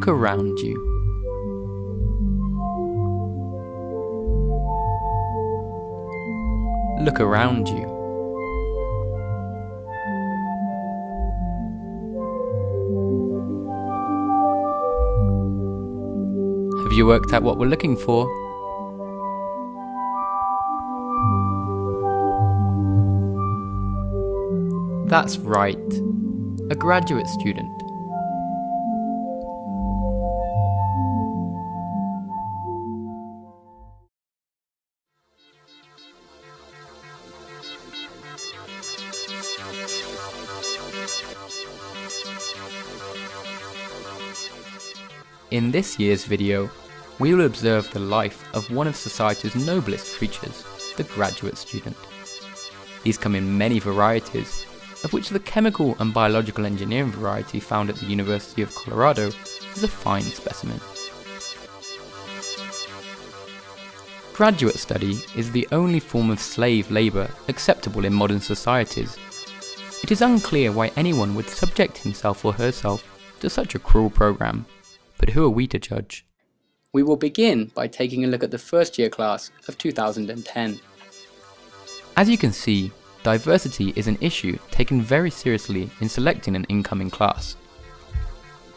Look around you. Look around you. Have you worked out what we're looking for? That's right, a graduate student. In this year's video, we will observe the life of one of society's noblest creatures, the graduate student. These come in many varieties, of which the chemical and biological engineering variety found at the University of Colorado is a fine specimen. Graduate study is the only form of slave labour acceptable in modern societies. It is unclear why anyone would subject himself or herself to such a cruel programme, but who are we to judge? We will begin by taking a look at the first year class of 2010. As you can see, diversity is an issue taken very seriously in selecting an incoming class.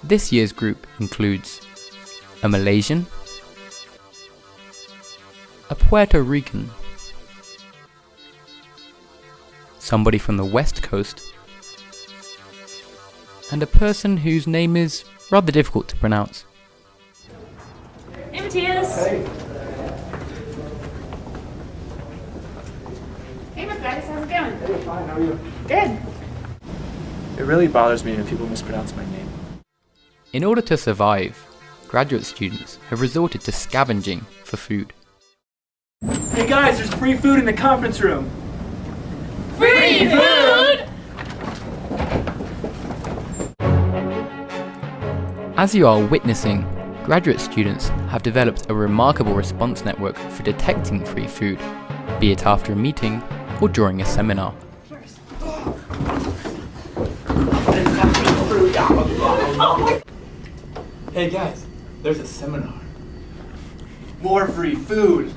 This year's group includes a Malaysian, a Puerto Rican, somebody from the West Coast, and a person whose name is rather difficult to pronounce. Hey Matthias! Hey. Hey Matthias, how's it going? Hey, fine, how are you? Good. It really bothers me when people mispronounce my name. In order to survive, graduate students have resorted to scavenging for food. Hey guys, there's free food in the conference room! Free food? As you are witnessing, graduate students have developed a remarkable response network for detecting free food, be it after a meeting or during a seminar. Hey guys, there's a seminar. More free food!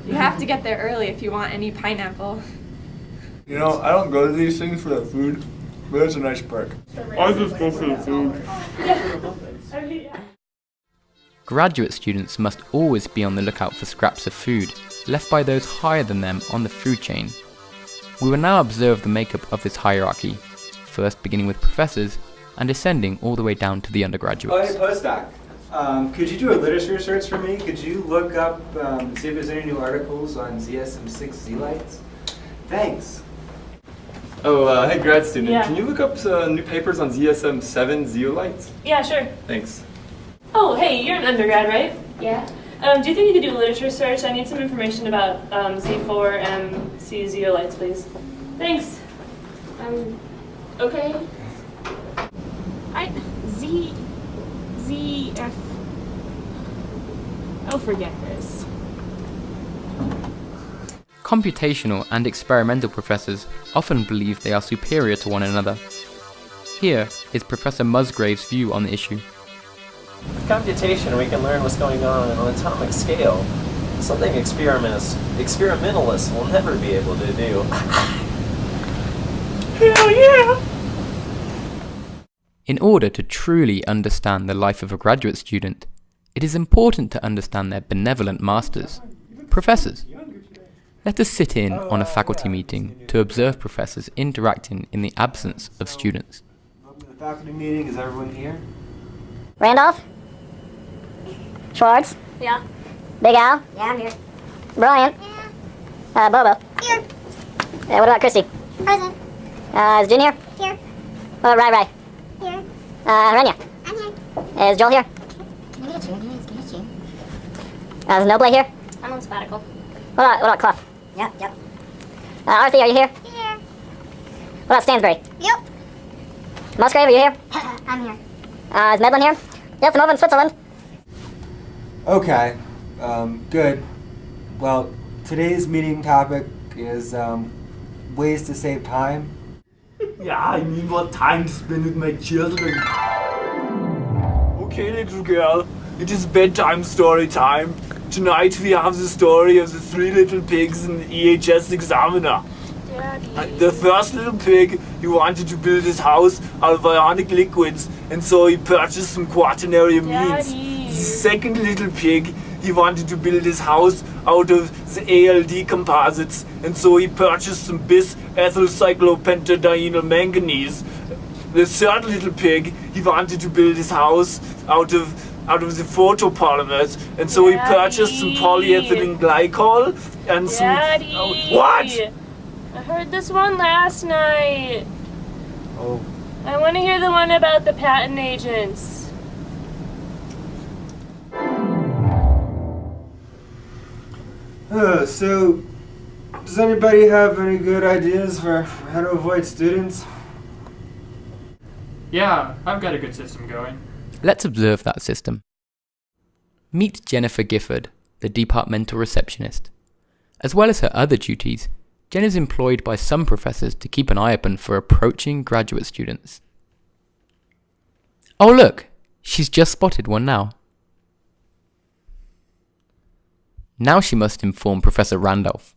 You have to get there early if you want any pineapple. You know, I don't go to these things for the food, but it's a nice perk. I just go for the food. Graduate students must always be on the lookout for scraps of food left by those higher than them on the food chain. We will now observe the makeup of this hierarchy, first beginning with professors and descending all the way down to the undergraduates. Oh, hey, postdoc. Could you do a literature search for me? Could you look up, see if there's any new articles on ZSM6 Z-lights? Thanks. Oh, hey grad student, Yeah. can you look up new papers on ZSM7 zeolites? Yeah, sure. Thanks. Oh, hey, you're an undergrad, right? Yeah. Do you think you could do a literature search? I need some information about Z4 and C zeolites, please. Thanks. Okay. ZF. Oh, forget this. Computational and experimental professors often believe they are superior to one another. Here is Professor Musgrave's view on the issue. With computation, we can learn what's going on an atomic scale. Something experimentalists will never be able to do. Hell yeah! In order to truly understand the life of a graduate student, it is important to understand their benevolent masters, professors. Let us sit in on a faculty meeting to observe professors interacting in the absence of students. Welcome to the faculty meeting. Is everyone here? Randolph? Schwartz? Yeah. Big Al? Yeah, I'm here. Brian? Yeah. Bobo? Here. What about Christy? Present. Is Junior? Here. What about Rai? Here. Renya? I'm here. Is Joel here? Can I get you? Can I get you? Is Noble here? I'm on sabbatical. What about Clough? Yep. Arthur, are you here? Here. What about Stansbury? Yep. Musgrave, are you here? I'm here. Is Medlin here? Yes, I'm over in Switzerland. Okay, good. Well, today's meeting topic is ways to save time. Yeah, I mean what time to spend with my children. Okay, little girl, it is bedtime story time. Tonight we have the story of the three little pigs in the EHS Examiner. Daddy. The first little pig, he wanted to build his house out of ionic liquids, and so he purchased some quaternary amines. Daddy. The second little pig, he wanted to build his house out of the ALD composites, and so he purchased some bis-ethyl cyclopentadienyl manganese. The third little pig, he wanted to build his house out of the photopolymers, and so he purchased some polyethylene glycol and some. Daddy. What? I heard this one last night. Oh. I want to hear the one about the patent agents. So, does anybody have any good ideas for how to avoid students? Yeah, I've got a good system going. Let's observe that system. Meet Jennifer Gifford, the departmental receptionist. As well as her other duties, Jen is employed by some professors to keep an eye open for approaching graduate students. Oh look, she's just spotted one now. Now she must inform Professor Randolph.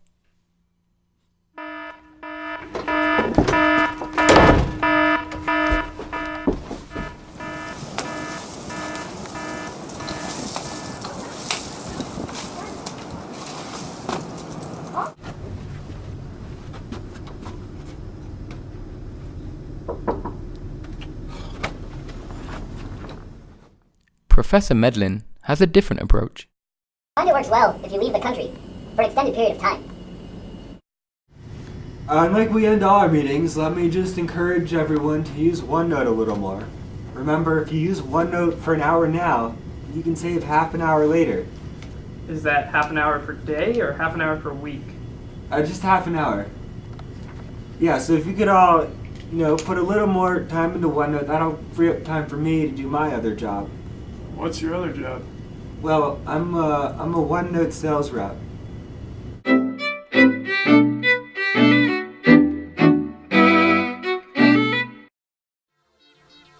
Professor Medlin has a different approach. I find it works well if you leave the country for an extended period of time. Like we end all our meetings, let me just encourage everyone to use OneNote a little more. Remember, if you use OneNote for an hour now, you can save half an hour later. Is that half an hour per day or half an hour per week? Just half an hour. Yeah, so if you could all, put a little more time into OneNote, that'll free up time for me to do my other job. What's your other job? Well, I'm a OneNote sales rep.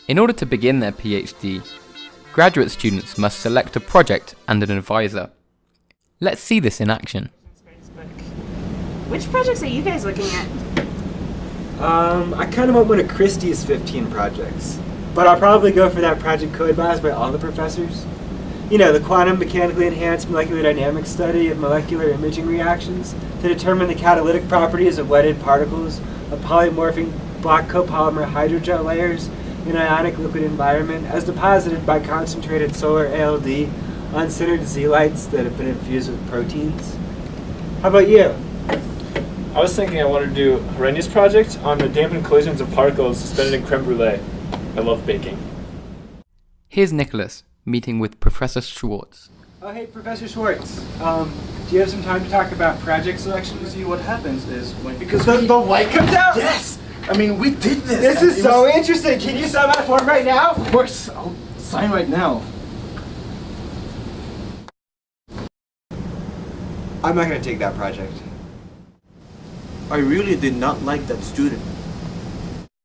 In order to begin their PhD, graduate students must select a project and an advisor. Let's see this in action. Which projects are you guys looking at? I kind of want one of Christie's 15 projects, but I'll probably go for that project co-advised by all the professors. The quantum mechanically enhanced molecular dynamics study of molecular imaging reactions to determine the catalytic properties of wetted particles of polymorphing black copolymer hydrogel layers in an ionic liquid environment as deposited by concentrated solar ALD on centered Z-lights that have been infused with proteins. How about you? I was thinking I wanted to do Rennie's project on the dampened collisions of particles suspended in creme brulee. I love baking. Here's Nicholas meeting with Professor Schwartz. Oh, hey, Professor Schwartz. Do you have some time to talk about project selection? See, what happens is Because the light comes out? Yes! I mean, we did this! This is so interesting! Can you sign my form right now? Of course! I'll sign right now. I'm not going to take that project. I really did not like that student.